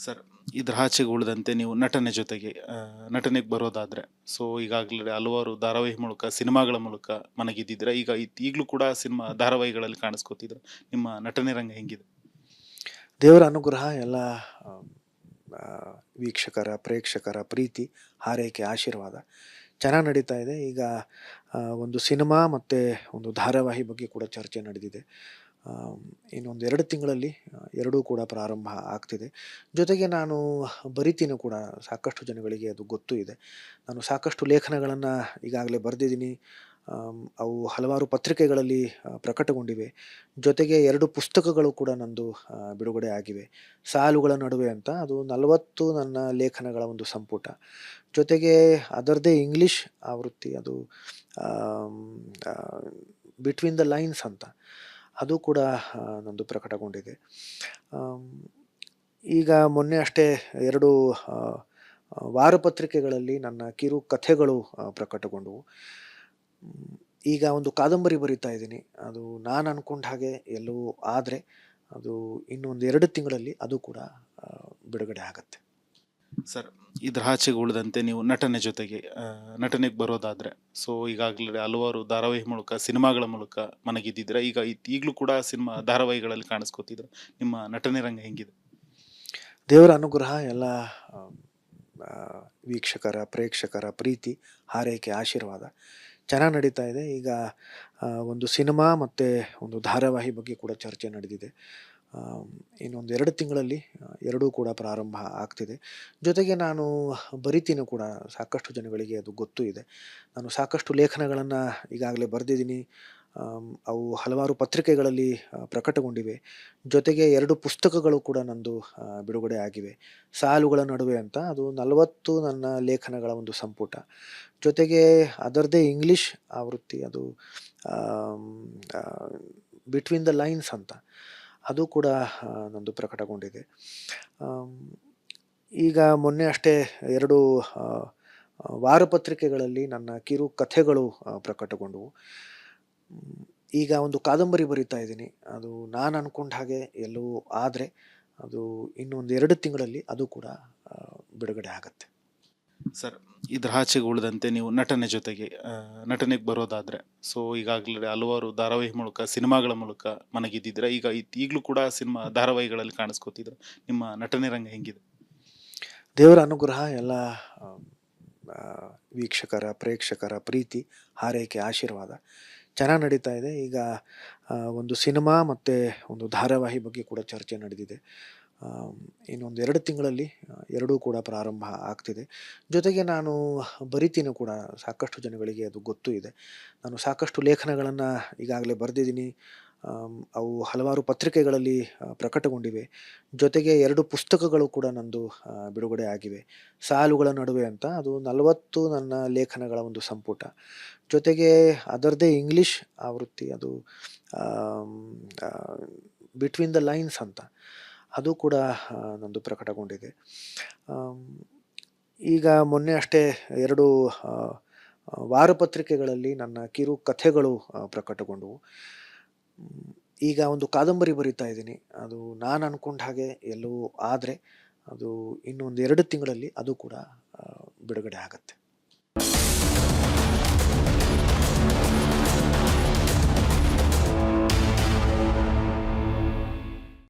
Sir, ಇದ್ರ ಆಚೆಗೆ ಉಳಿದಂತೆ ನೀವು ನಟನೆ ಜೊತೆಗೆ ನಟನೆಗೆ ಬರೋದಾದ್ರೆ, ಸೊ ಈಗಾಗಲೇ ಹಲವಾರು ಧಾರಾವಾಹಿ ಮೂಲಕ, ಸಿನಿಮಾಗಳ ಮೂಲಕ ಮನಗೆದ್ದಿದ್ದೀರಾ. ಈಗಲೂ ಕೂಡ ಸಿನಿಮಾ ಧಾರಾವಾಹಿಗಳಲ್ಲಿ ಕಾಣಿಸ್ಕೊತಿದ್ದೀರಾ. ನಿಮ್ಮ ನಟನೆ ರಂಗ ಹೆಂಗಿದೆ? ದೇವರ ಅನುಗ್ರಹ ಎಲ್ಲ ಆ, ವೀಕ್ಷಕರ ಪ್ರೇಕ್ಷಕರ ಪ್ರೀತಿ ಹಾರೈಕೆ ಆಶೀರ್ವಾದ ಚೆನ್ನಾಗಿ ನಡೀತಾ ಇದೆ. ಈಗ ಒಂದು ಸಿನಿಮಾ ಮತ್ತು ಒಂದು ಧಾರಾವಾಹಿ ಬಗ್ಗೆ ಕೂಡ ಚರ್ಚೆ ನಡೆದಿದೆ. ಇನ್ನೊಂದು 2 ತಿಂಗಳಲ್ಲಿ ಎರಡೂ ಕೂಡ ಪ್ರಾರಂಭ ಆಗ್ತಿದೆ. ಜೊತೆಗೆ ನಾನು ಬರಿತೀನಿ ಕೂಡ, ಸಾಕಷ್ಟು ಜನಗಳಿಗೆ ಅದು ಗೊತ್ತೂ ಇದೆ. ನಾನು ಸಾಕಷ್ಟು ಲೇಖನಗಳನ್ನು ಈಗಾಗಲೇ ಬರೆದಿದ್ದೀನಿ. ಅವು ಹಲವಾರು ಪತ್ರಿಕೆಗಳಲ್ಲಿ ಪ್ರಕಟಗೊಂಡಿವೆ. ಜೊತೆಗೆ 2 ಪುಸ್ತಕಗಳು ಕೂಡ ನಂದು ಬಿಡುಗಡೆ ಆಗಿವೆ. ಸಾಲುಗಳ ನಡುವೆ ಅಂತ, ಅದು 40 ನನ್ನ ಲೇಖನಗಳ ಒಂದು ಸಂಪುಟ. ಜೊತೆಗೆ ಅದರದ್ದೇ ಇಂಗ್ಲೀಷ್ ಆವೃತ್ತಿ, ಅದು ಬಿಟ್ವೀನ್ ದ ಲೈನ್ಸ್ ಅಂತ, ಅದು ಕೂಡ ನಂದು ಪ್ರಕಟಗೊಂಡಿದೆ. ಈಗ ಮೊನ್ನೆ ಅಷ್ಟೇ 2 ವಾರಪತ್ರಿಕೆಗಳಲ್ಲಿ ನನ್ನ ಕಿರು ಕಥೆಗಳು ಪ್ರಕಟಗೊಂಡವು. ಈಗ ಒಂದು ಕಾದಂಬರಿ ಬರಿತಾ ಇದ್ದೀನಿ. ಅದು ನಾನು ಅನ್ಕೊಂಡ ಹಾಗೆ ಎಲ್ಲವೂ ಆದರೆ ಅದು ಇನ್ನೊಂದು 2 ತಿಂಗಳಲ್ಲಿ ಅದು ಕೂಡ ಬಿಡುಗಡೆ ಆಗತ್ತೆ. ಸರ್, ಇದ್ರ ಆಚೆಗೆ ಉಳಿದಂತೆ ನೀವು ನಟನೆ ಜೊತೆಗೆ ನಟನೆಗೆ ಬರೋದಾದ್ರೆ, ಸೊ ಈಗಾಗಲೇ ಹಲವಾರು ಧಾರಾವಾಹಿ ಮೂಲಕ, ಸಿನಿಮಾಗಳ ಮೂಲಕ ಮನಗೆದ್ದಿದ್ದೀರಾ. ಈಗಲೂ ಕೂಡ ಸಿನಿಮಾ ಧಾರಾವಾಹಿಗಳಲ್ಲಿ ಕಾಣಿಸ್ಕೊತಿದ್ದೀರಾ. ನಿಮ್ಮ ನಟನೆ ರಂಗ ಹೆಂಗಿದೆ? ದೇವರ ಅನುಗ್ರಹ ಎಲ್ಲ ವೀಕ್ಷಕರ ಪ್ರೇಕ್ಷಕರ ಪ್ರೀತಿ ಹಾರೈಕೆ ಆಶೀರ್ವಾದ ಚೆನ್ನಾಗಿ ನಡೀತಾ ಇದೆ. ಈಗ ಒಂದು ಸಿನಿಮಾ ಮತ್ತು ಒಂದು ಧಾರಾವಾಹಿ ಬಗ್ಗೆ ಕೂಡ ಚರ್ಚೆ ನಡೆದಿದೆ. ಇನ್ನೊಂದು 2 ತಿಂಗಳಲ್ಲಿ ಎರಡೂ ಕೂಡ ಪ್ರಾರಂಭ ಆಗ್ತಿದೆ. ಜೊತೆಗೆ ನಾನು ಬರಿತೀನಿ ಕೂಡ, ಸಾಕಷ್ಟು ಜನಗಳಿಗೆ ಅದು ಗೊತ್ತೂ ಇದೆ. ನಾನು ಸಾಕಷ್ಟು ಲೇಖನಗಳನ್ನು ಈಗಾಗಲೇ ಬರೆದಿದ್ದೀನಿ. ಅವು ಹಲವಾರು ಪತ್ರಿಕೆಗಳಲ್ಲಿ ಪ್ರಕಟಗೊಂಡಿವೆ. ಜೊತೆಗೆ 2 ಪುಸ್ತಕಗಳು ಕೂಡ ನಂದು ಬಿಡುಗಡೆ ಆಗಿವೆ. ಸಾಲುಗಳ ನಡುವೆ ಅಂತ, ಅದು 40 ನನ್ನ ಲೇಖನಗಳ ಒಂದು ಸಂಪುಟ. ಜೊತೆಗೆ ಅದರದ್ದೇ ಇಂಗ್ಲೀಷ್ ಆವೃತ್ತಿ, ಅದು ಬಿಟ್ವೀನ್ ದ ಲೈನ್ಸ್ ಅಂತ, ಅದು ಕೂಡ ನಂದು ಪ್ರಕಟಗೊಂಡಿದೆ. ಈಗ ಮೊನ್ನೆ ಅಷ್ಟೇ 2 ವಾರಪತ್ರಿಕೆಗಳಲ್ಲಿ ನನ್ನ ಕಿರು ಕಥೆಗಳು ಪ್ರಕಟಗೊಂಡವು. ಈಗ ಒಂದು ಕಾದಂಬರಿ ಬರಿತಾ ಇದ್ದೀನಿ. ಅದು ನಾನು ಅನ್ಕೊಂಡ ಹಾಗೆ ಎಲ್ಲವೂ ಆದರೆ ಅದು ಇನ್ನೊಂದು 2 ತಿಂಗಳಲ್ಲಿ ಅದು ಕೂಡ ಬಿಡುಗಡೆ ಆಗತ್ತೆ. ಸರ್, ಇದ್ರ ಆಚೆಗೆ ಉಳಿದಂತೆ ನೀವು ನಟನೆ ಜೊತೆಗೆ ನಟನೆಗೆ ಬರೋದಾದ್ರೆ, ಸೊ ಈಗಾಗಲೇ ಹಲವಾರು ಧಾರಾವಾಹಿ ಮೂಲಕ, ಸಿನಿಮಾಗಳ ಮೂಲಕ ಮನಗೆದ್ದಿದ್ದೀರಾ. ಈಗಲೂ ಕೂಡ ಸಿನಿಮಾ ಧಾರಾವಾಹಿಗಳಲ್ಲಿ ಕಾಣಿಸ್ಕೊತಿದ್ದೀರಾ. ನಿಮ್ಮ ನಟನೆ ರಂಗ ಹೆಂಗಿದೆ? ದೇವರ ಅನುಗ್ರಹ ಎಲ್ಲ ವೀಕ್ಷಕರ ಪ್ರೇಕ್ಷಕರ ಪ್ರೀತಿ ಹಾರೈಕೆ ಆಶೀರ್ವಾದ ಚೆನ್ನಾಗಿ ನಡೀತಾ ಇದೆ. ಈಗ ಒಂದು ಸಿನಿಮಾ ಮತ್ತು ಒಂದು ಧಾರಾವಾಹಿ ಬಗ್ಗೆ ಕೂಡ ಚರ್ಚೆ ನಡೆದಿದೆ. ಇನ್ನೊಂದು 2 ತಿಂಗಳಲ್ಲಿ ಎರಡೂ ಕೂಡ ಪ್ರಾರಂಭ ಆಗ್ತಿದೆ. ಜೊತೆಗೆ ನಾನು ಬರಿತೀನಿ ಕೂಡ, ಸಾಕಷ್ಟು ಜನಗಳಿಗೆ ಅದು ಗೊತ್ತೂ ಇದೆ. ನಾನು ಸಾಕಷ್ಟು ಲೇಖನಗಳನ್ನು ಈಗಾಗಲೇ ಬರೆದಿದ್ದೀನಿ. ಅವು ಹಲವಾರು ಪತ್ರಿಕೆಗಳಲ್ಲಿ ಪ್ರಕಟಗೊಂಡಿವೆ. ಜೊತೆಗೆ 2 ಪುಸ್ತಕಗಳು ಕೂಡ ನಂದು ಬಿಡುಗಡೆ ಆಗಿವೆ. ಸಾಲುಗಳ ನಡುವೆ ಅಂತ, ಅದು 40 ನನ್ನ ಲೇಖನಗಳ ಒಂದು ಸಂಪುಟ. ಜೊತೆಗೆ ಅದರದ್ದೇ ಇಂಗ್ಲೀಷ್ ಆವೃತ್ತಿ, ಅದು ಬಿಟ್ವೀನ್ ದ ಲೈನ್ಸ್ ಅಂತ, ಅದು ಕೂಡ ನಂದು ಪ್ರಕಟಗೊಂಡಿದೆ. ಈಗ ಮೊನ್ನೆ ಅಷ್ಟೇ 2 ವಾರಪತ್ರಿಕೆಗಳಲ್ಲಿ ನನ್ನ ಕಿರು ಕಥೆಗಳು ಪ್ರಕಟಗೊಂಡವು. ಈಗ ಒಂದು ಕಾದಂಬರಿ ಬರಿತಾ ಇದ್ದೀನಿ. ಅದು ನಾನು ಅನ್ಕೊಂಡ ಹಾಗೆ ಎಲ್ಲವೂ ಆದರೆ ಅದು ಇನ್ನೊಂದು 2 ತಿಂಗಳಲ್ಲಿ ಅದು ಕೂಡ ಬಿಡುಗಡೆ ಆಗತ್ತೆ.